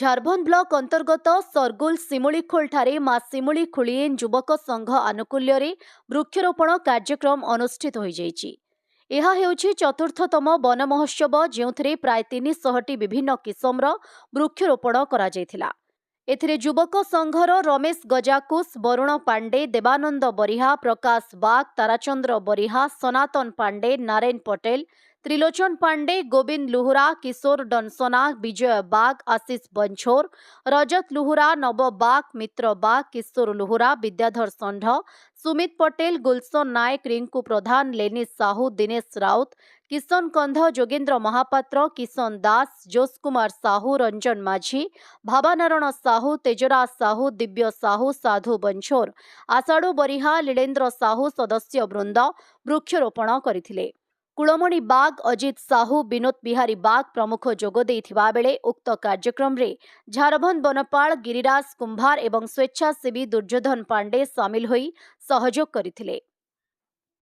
Jharband block अंतर्गत सरगुल सिमुलीखोल ठारे मां सिमुली खुलिएन युवक संघ आनुकूल्य वृक्षरोपण कार्यक्रम अनुष्ठित हो जाइछि। यह हेउछि चतुर्थतम वन महोत्सव जेउथिरे प्राय 300 विभिन्न किसमर वृक्षरोपण करा जायथिला। एथिरे युवक संघर रमेश गजाकुस, वरुण पांडे, देवानंद बरिहा, प्रकाश बाग, ताराचंद्र बरिहा, सनातन पांडे, नारायण पटेल, त्रिलोचन पांडे, गोविंद लुहुरा, किशोर डनसना, विजय बाग, आशीष बंछोर, रजत लुहुरा, नव बाग, मित्र बाग, किशोर लुहुरा, विद्याधर षंढ, सुमित पटेल, गुलशन नायक, रिंकू प्रधान, लेनिस साहू, दिनेश राउत, किशन कंध, जोगेन्द्र महापात्र, किशन दास, जोश कुमार साहू, रंजन माझी, भावानारायण साहू, तेजराज साहू, दिव्य साहू, साधु बंछोर, आषाढ़ बरिहा, लीलेन्द्र साहू सदस्य वृंद वृक्षरोपण करथिले। कुलमणि बाग, अजित साहू, विनोद बिहारी बाग प्रमुख जोग देइथिबा बेले उक्त कार्यक्रम रे झारबंद वनपाल गिरिराज कुंभार एवं स्वेच्छासेवी दुर्योधन पांडे सामिल होई सहयोग करथिले।